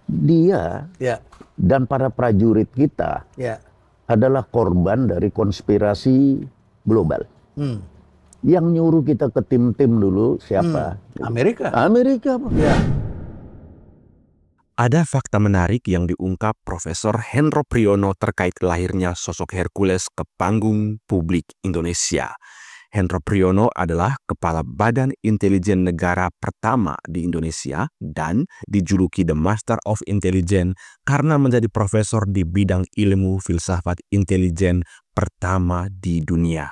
Dia dan para prajurit kita adalah korban dari konspirasi global. Yang nyuruh kita ke tim-tim dulu siapa? Amerika. Amerika, Pak. Ada fakta menarik yang diungkap Profesor Hendro Priyono terkait lahirnya sosok Hercules ke panggung publik Indonesia. Hendro Priyono adalah Kepala Badan Intelijen Negara pertama di Indonesia dan dijuluki The Master of Intelligence karena menjadi profesor di bidang ilmu filsafat intelijen pertama di dunia.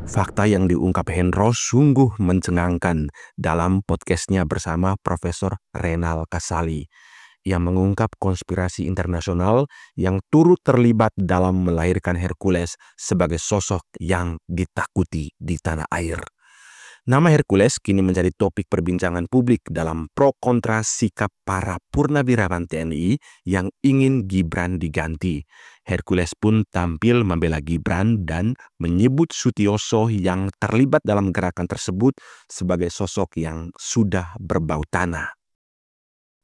Fakta yang diungkap Hendro sungguh mencengangkan dalam podcastnya bersama Profesor Renal Kasali yang mengungkap konspirasi internasional yang turut terlibat dalam melahirkan Hercules sebagai sosok yang ditakuti di tanah air. Nama Hercules kini menjadi topik perbincangan publik dalam pro kontra sikap para purnawirawan TNI yang ingin Gibran diganti. Hercules pun tampil membela Gibran dan menyebut Sutioso yang terlibat dalam gerakan tersebut sebagai sosok yang sudah berbau tanah.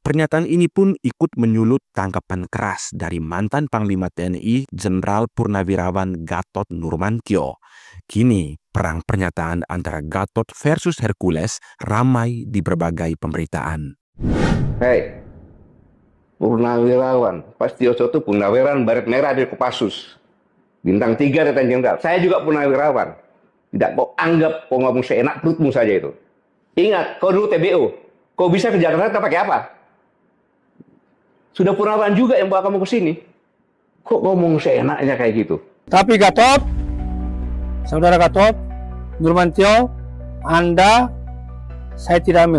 Pernyataan ini pun ikut menyulut tanggapan keras dari mantan Panglima TNI Jenderal Purnawirawan Gatot Nurmantio. Kini, perang pernyataan antara Gatot versus Hercules ramai di berbagai pemberitaan. Hei, Purnawirawan, Pak Sutioso itu Purnawirawan Baret Merah dari Kopassus. Bintang 3 Letnan Jenderal. Saya juga Purnawirawan. Tidak kau anggap kau ngomong seenak perutmu saja itu. Ingat, kau dulu TBO. Kau bisa ke Jakarta pakai apa? Sudah Purnawirawan juga yang bawa kamu ke sini. Kok ngomong seenaknya kayak gitu? Tapi Gatot, Saudara Gatot Nurmantio, saya tidak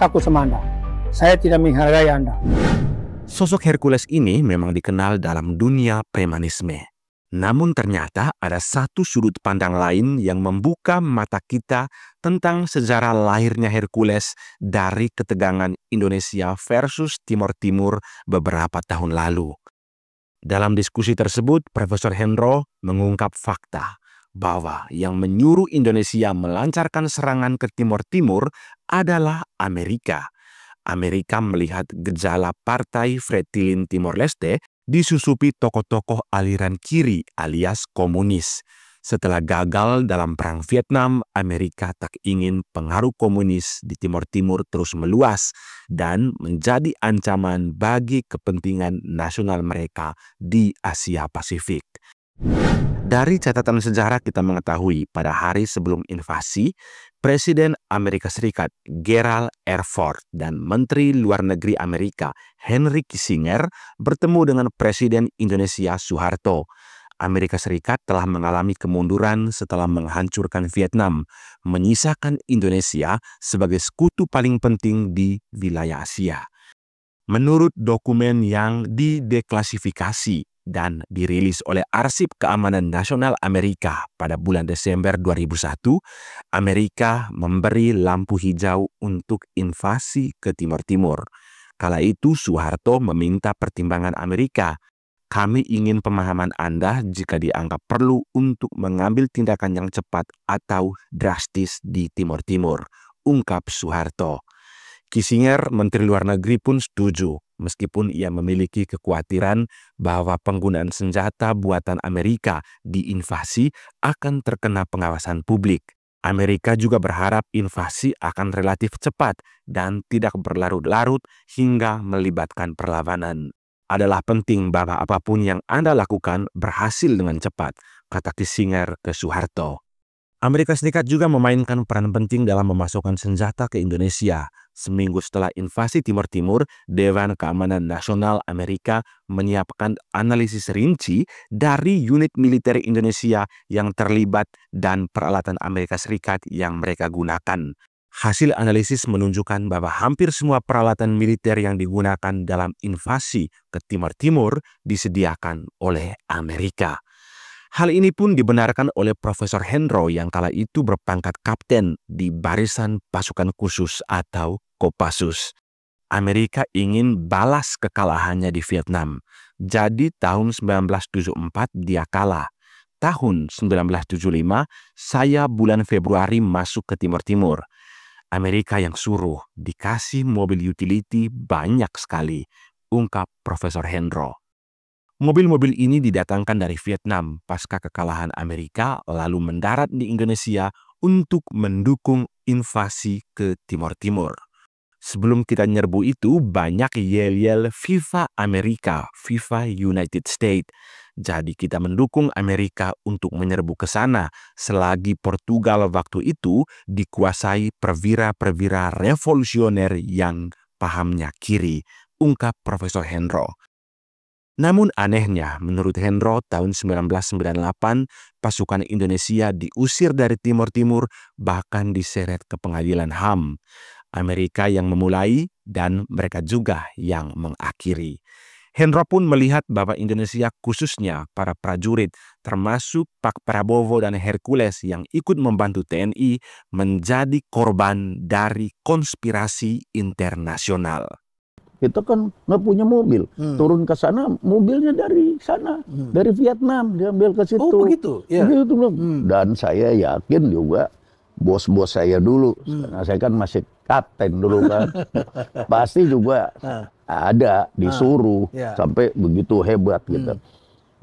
takut sama Anda. Saya tidak menghargai Anda. Sosok Hercules ini memang dikenal dalam dunia premanisme. Namun ternyata ada satu sudut pandang lain yang membuka mata kita tentang sejarah lahirnya Hercules dari ketegangan Indonesia versus Timor Timur beberapa tahun lalu. Dalam diskusi tersebut, Profesor Hendro mengungkap fakta bahwa yang menyuruh Indonesia melancarkan serangan ke Timor Timur adalah Amerika. Amerika melihat gejala Partai Fretilin Timor Leste disusupi tokoh-tokoh aliran kiri alias komunis. Setelah gagal dalam Perang Vietnam, Amerika tak ingin pengaruh komunis di Timor Timur terus meluas dan menjadi ancaman bagi kepentingan nasional mereka di Asia Pasifik. Dari catatan sejarah kita mengetahui pada hari sebelum invasi, Presiden Amerika Serikat Gerald R. Ford dan Menteri Luar Negeri Amerika Henry Kissinger bertemu dengan Presiden Indonesia Soeharto. Amerika Serikat telah mengalami kemunduran setelah menghancurkan Vietnam, menyisakan Indonesia sebagai sekutu paling penting di wilayah Asia. Menurut dokumen yang dideklasifikasi dan dirilis oleh Arsip Keamanan Nasional Amerika pada bulan Desember 2001, Amerika memberi lampu hijau untuk invasi ke Timor Timur. Kala itu Soeharto meminta pertimbangan Amerika. Kami ingin pemahaman Anda jika dianggap perlu untuk mengambil tindakan yang cepat atau drastis di Timor Timur, ungkap Soeharto. Kissinger, Menteri Luar Negeri pun setuju, meskipun ia memiliki kekhawatiran bahwa penggunaan senjata buatan Amerika di invasi akan terkena pengawasan publik. Amerika juga berharap invasi akan relatif cepat dan tidak berlarut-larut hingga melibatkan perlawanan. Adalah penting bahwa apapun yang Anda lakukan berhasil dengan cepat, kata Kissinger ke Soeharto. Amerika Serikat juga memainkan peran penting dalam memasukkan senjata ke Indonesia. Seminggu setelah invasi Timor Timur, Dewan Keamanan Nasional Amerika menyiapkan analisis rinci dari unit militer Indonesia yang terlibat dan peralatan Amerika Serikat yang mereka gunakan. Hasil analisis menunjukkan bahwa hampir semua peralatan militer yang digunakan dalam invasi ke Timor Timur disediakan oleh Amerika. Hal ini pun dibenarkan oleh Profesor Hendro yang kala itu berpangkat kapten di Barisan Pasukan Khusus atau Kopassus. Amerika ingin balas kekalahannya di Vietnam. Jadi tahun 1974 dia kalah. Tahun 1975 saya bulan Februari masuk ke Timor Timur. Amerika yang suruh dikasih mobil utility banyak sekali, ungkap Profesor Hendro. Mobil-mobil ini didatangkan dari Vietnam pasca kekalahan Amerika lalu mendarat di Indonesia untuk mendukung invasi ke Timur Timur. Sebelum kita nyerbu itu banyak yel-yel FIFA Amerika, FIFA United States. Jadi kita mendukung Amerika untuk menyerbu ke sana selagi Portugal waktu itu dikuasai perwira-perwira revolusioner yang pahamnya kiri, ungkap Profesor Hendro. Namun anehnya, menurut Hendro, tahun 1998 pasukan Indonesia diusir dari Timur Timur bahkan diseret ke pengadilan HAM. Amerika yang memulai dan mereka juga yang mengakhiri. Hendro pun melihat bahwa Indonesia khususnya para prajurit termasuk Pak Prabowo dan Hercules yang ikut membantu TNI menjadi korban dari konspirasi internasional. Kita kan nggak punya mobil, turun ke sana mobilnya dari sana, dari Vietnam diambil ke situ. Oh begitu? Ya. Begitu. Dan saya yakin juga bos-bos saya dulu, karena saya kan masih kapten dulu kan, pasti juga ada disuruh sampai begitu hebat gitu.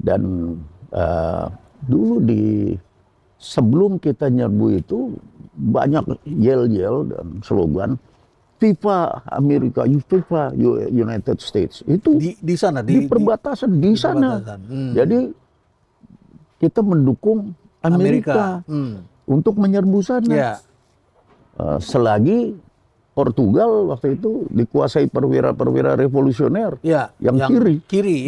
Dan dulu sebelum kita nyerbu itu banyak yel-yel dan slogan FIFA Amerika, FIFA United States itu di sana di perbatasan di sana. Jadi kita mendukung Amerika. Untuk menyerbu sana. Ya. Selagi Portugal waktu itu dikuasai perwira-perwira revolusioner yang kiri.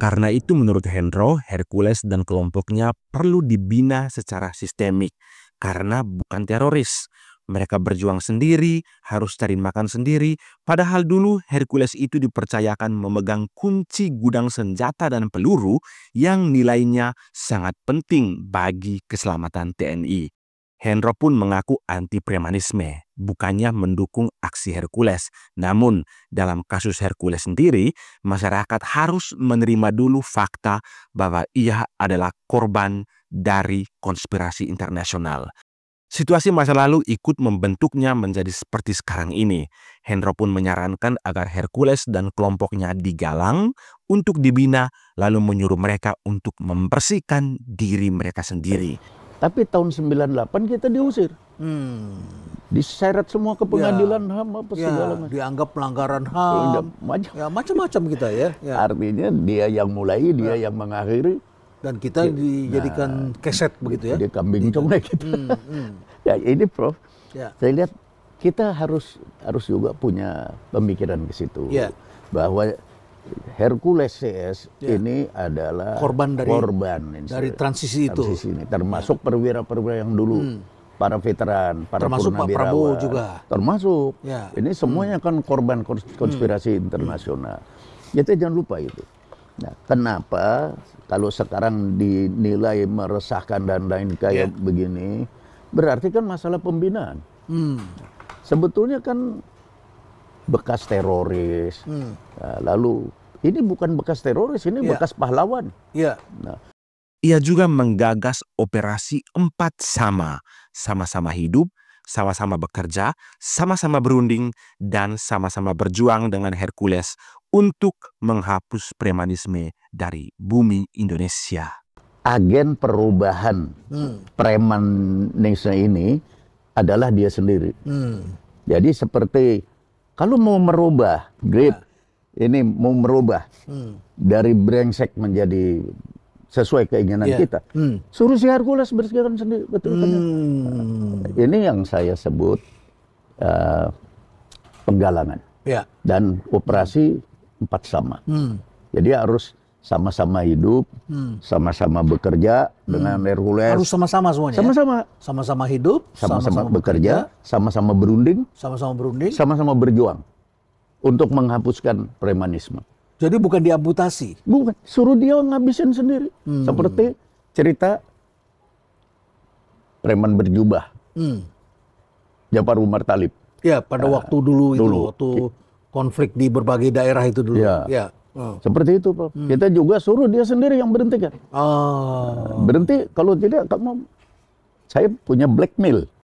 Karena itu menurut Hendro, Hercules dan kelompoknya perlu dibina secara sistemik karena bukan teroris. Mereka berjuang sendiri, harus cari makan sendiri, padahal dulu Hercules itu dipercayakan memegang kunci gudang senjata dan peluru yang nilainya sangat penting bagi keselamatan TNI. Hendro pun mengaku anti-premanisme, bukannya mendukung aksi Hercules. Namun, dalam kasus Hercules sendiri, masyarakat harus menerima dulu fakta bahwa ia adalah korban dari konspirasi internasional. Situasi masa lalu ikut membentuknya menjadi seperti sekarang ini. Hendro pun menyarankan agar Hercules dan kelompoknya digalang untuk dibina, lalu menyuruh mereka untuk membersihkan diri mereka sendiri. Tapi tahun 98 kita diusir. Diseret semua ke pengadilan HAM apa segala macam. Dianggap pelanggaran HAM. Macam-macam kita ya. Artinya dia yang mulai, dia yang mengakhiri. Dan kita dijadikan keset begitu ya. Dia kambing conge kita. Ya ini Prof, saya lihat kita harus juga punya pemikiran ke situ. Bahwa Hercules CS ini adalah korban dari transisi itu. Ini. Termasuk perwira-perwira yang dulu, para veteran, para termasuk Pak Prabowo juga. Termasuk. Ini semuanya kan korban konspirasi internasional. Kita jangan lupa itu. Nah, kenapa kalau sekarang dinilai meresahkan dan lain kayak begini, berarti kan masalah pembinaan. Sebetulnya kan bekas teroris, lalu ini bukan bekas teroris, ini bekas pahlawan. Ia juga menggagas operasi 4 sama-sama hidup, sama-sama bekerja, sama-sama berunding, dan sama-sama berjuang dengan Hercules untuk menghapus premanisme dari bumi Indonesia. Agen perubahan premanisme ini adalah dia sendiri. Jadi seperti kalau mau merubah ini mau merubah dari brengsek menjadi sesuai keinginan kita, suruh si Hercules bersihkan sendiri. Betul kan? Ini yang saya sebut penggalangan dan operasi 4 sama. Jadi harus sama-sama hidup, sama-sama bekerja dengan Hercules. Harus sama-sama semuanya. Sama-sama hidup, sama-sama bekerja, sama-sama berunding, sama-sama berjuang untuk menghapuskan premanisme. Jadi bukan diamputasi. Bukan, suruh dia ngabisin sendiri. Seperti cerita preman berjubah. Jafar Umar Talib. Ya, pada waktu dulu. Waktu konflik di berbagai daerah itu dulu. Seperti itu, Pak. Kita juga suruh dia sendiri yang berhentikan. Berhenti, kalau tidak kamu, saya punya blackmail.